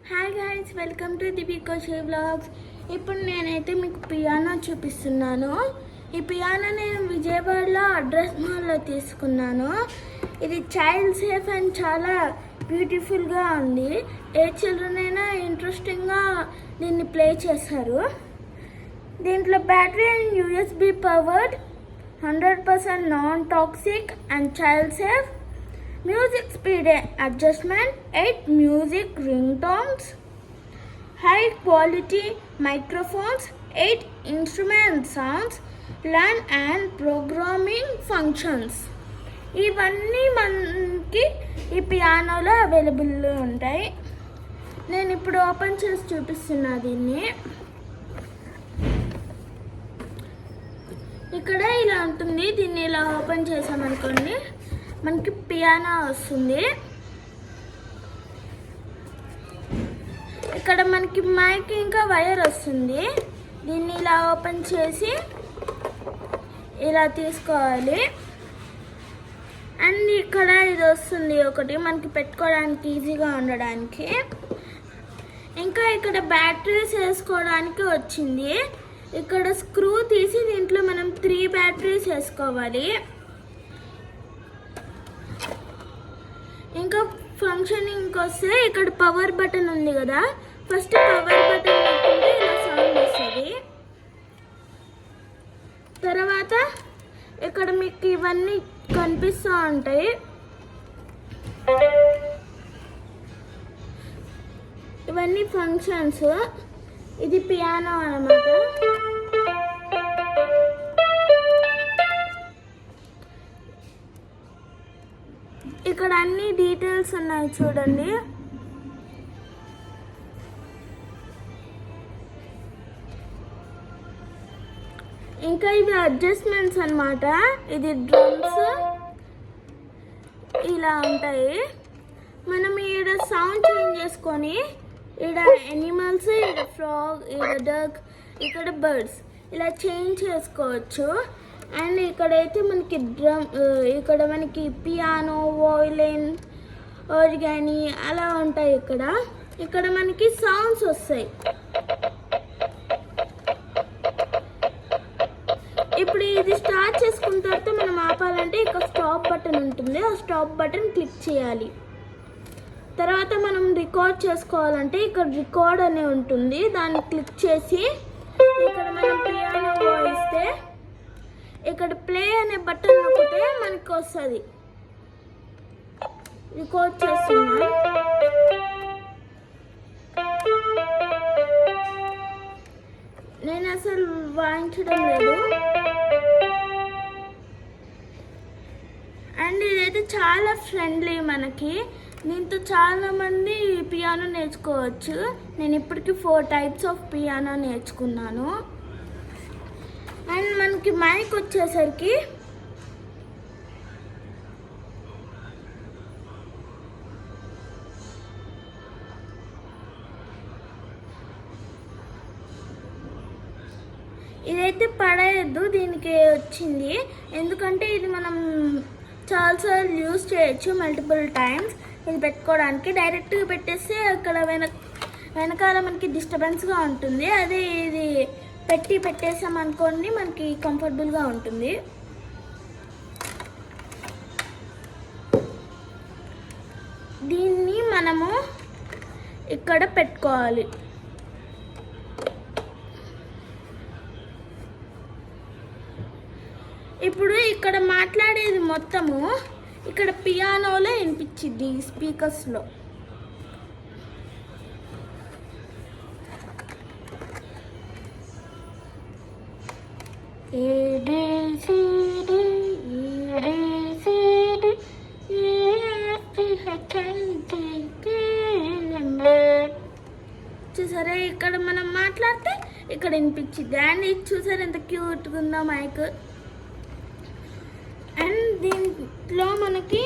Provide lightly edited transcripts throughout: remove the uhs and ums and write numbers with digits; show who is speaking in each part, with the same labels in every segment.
Speaker 1: Hi guys, welcome to దీపికోషి vlogs. ఇప్పుడు నేనైతే మీకు పియానో చూపిస్తున్నాను. ఈ పియానో నేను విజయవాడలో అడ్రస్ మాల్లో తీసుకున్నాను. ఇది చైల్డ్ సేఫ్ అండ్ చాలా బ్యూటిఫుల్గా ఉంది. ఏ చిల్డ్రన్ అయినా ఇంట్రెస్టింగ్గా దీన్ని ప్లే చేస్తారు. దీంట్లో battery and USB powered, 100% non toxic and child safe. Music speed adjustment, 8 music ringtones, high quality microphones, 8 instrument sounds, LAN and programming functions. ఇవన్నీ మనకి ఈ పియానోలో అవైలబుల్లో ఉంటాయి. నేను ఇప్పుడు ఓపెన్ చేసి చూపిస్తున్నా దీన్ని. ఇక్కడ ఇలా ఉంటుంది. దీన్ని ఇలా ఓపెన్ చేసామనుకోండి, మనకి పియానో వస్తుంది. ఇక్కడ మనకి మైక్ ఇంకా వైర్ వస్తుంది. దీన్ని ఇలా ఓపెన్ చేసి ఇలా తీసుకోవాలి. అండ్ ఇక్కడ ఇది వస్తుంది ఒకటి, మనకి పెట్టుకోవడానికి ఈజీగా ఉండడానికి. ఇంకా ఇక్కడ బ్యాటరీస్ వేసుకోవడానికి వచ్చింది. ఇక్కడ స్క్రూ తీసి దీంట్లో మనం 3 బ్యాటరీస్ వేసుకోవాలి. ఇంకా ఫంక్షనింగ్కి వస్తే ఇక్కడ పవర్ బటన్ ఉంది కదా, ఫస్ట్ పవర్ బటన్ నొక్కితే ఇలా సౌండ్ వస్తుంది. తర్వాత ఇక్కడ మీకు ఇవన్నీ కనిపిస్తూ ఉంటాయి. ఇవన్నీ ఫంక్షన్స్. ఇది పియానో అన్నమాట. ఇక్కడ అన్ని డీటెయిల్స్ ఉన్నాయి చూడండి. ఇంకా ఇవి అడ్జస్ట్మెంట్స్ అన్నమాట. ఇది డ్రమ్స్ ఇలా ఉంటాయి. మనం ఈడ సౌండ్ చేంజ్ చేసుకొని ఈడ ఎనిమల్స్, ఈడ ఫ్రాగ్, ఈడ డక్, ఇక్కడ బర్డ్స్ ఇలా చేంజ్ చేసుకోవచ్చు. అండ్ ఇక్కడైతే మనకి ఇక్కడ మనకి పియానో, వయోలిన్, ఆర్గానీ అలా ఉంటాయి. ఇక్కడ మనకి సౌండ్స్ వస్తాయి. ఇప్పుడు ఇది స్టార్ట్ చేసుకున్న తర్వాత మనం ఆపాలంటే ఇక్కడ స్టాప్ బటన్ ఉంటుంది. ఆ స్టాప్ బటన్ క్లిక్ చేయాలి. తర్వాత మనం రికార్డ్ చేసుకోవాలంటే ఇక్కడ రికార్డ్ అనే ఉంటుంది. దాన్ని క్లిక్ చేసి ఇక్కడ మనం పియానో వాయిస్తే ఇక్కడ ప్లే అనే బటన్ నొక్కితే మనకి వస్తుంది. రికార్డ్ చేస్తున్నా. నేను అసలు వాయించడం లేదు. అండ్ ఇదైతే చాలా ఫ్రెండ్లీ మనకి. దీంతో చాలామంది పియానో నేర్చుకోవచ్చు. నేను ఇప్పటికీ 4 టైప్స్ ఆఫ్ పియానో నేర్చుకున్నాను. అండ్ మనకి మైక్ వచ్చేసరికి ఇదైతే పడేయద్దు, దీనికి వచ్చింది. ఎందుకంటే ఇది మనం చాలాసార్లు యూజ్ చేయొచ్చు, మల్టిపుల్ టైమ్స్. ఇది పెట్టుకోవడానికి డైరెక్ట్గా పెట్టేస్తే అక్కడ వెనకాల మనకి డిస్టర్బెన్స్గా ఉంటుంది. అదే ఇది పెట్టేసామనుకోండి మనకి కంఫర్టబుల్గా ఉంటుంది. దీన్ని మనము ఇక్కడ పెట్టుకోవాలి. ఇప్పుడు ఇక్కడ మాట్లాడేది మొత్తము ఇక్కడ పియానోలో వినిపించింది స్పీకర్స్లో. చూసారా, ఇక్కడ మనం మాట్లాడితే ఇక్కడ వినిపించింది. అండ్ ఇది చూసారా ఎంత క్యూట్గా ఉందో మైక్. అండ్ దీంట్లో మనకి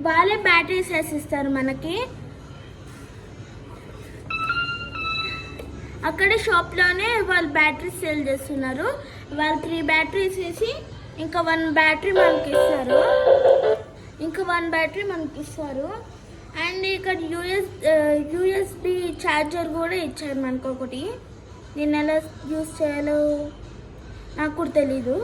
Speaker 1: వాళ్ళే బ్యాటరీస్ వేసిస్తారు. మనకి అక్కడే షాప్లోనే వాళ్ళు బ్యాటరీస్ సేల్ చేస్తున్నారు. వాళ్ళు 3 బ్యాటరీస్ వేసి ఇంకా 1 బ్యాటరీ మనకి ఇస్తారు. అండ్ ఇక్కడ ఛార్జర్ కూడా ఇచ్చారు మనకు ఒకటి. దీన్ని ఎలా యూస్ చేయాలో నాకు కూడా తెలీదు.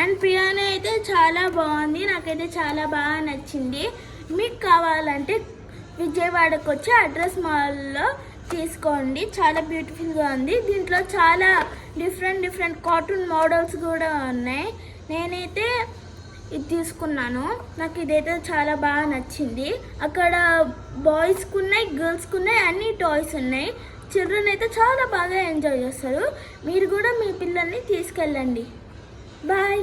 Speaker 1: అండ్ పియానో అయితే చాలా బాగుంది, నాకైతే చాలా బాగా నచ్చింది. మీకు కావాలంటే విజయవాడకు వచ్చి అడ్రస్ మాల్లో తీసుకోండి, చాలా బ్యూటిఫుల్గా ఉంది. దీంట్లో చాలా డిఫరెంట్ కార్టూన్ మోడల్స్ కూడా ఉన్నాయి. నేనైతే ఇది తీసుకున్నాను, నాకు ఇదైతే చాలా బాగా నచ్చింది. అక్కడ బాయ్స్కి ఉన్నాయి, గర్ల్స్కి ఉన్నాయి, అన్ని టాయ్స్ ఉన్నాయి. చిల్డ్రన్ అయితే చాలా బాగా ఎంజాయ్ చేస్తారు. మీరు కూడా మీ పిల్లల్ని తీసుకెళ్ళండి. బాయ్.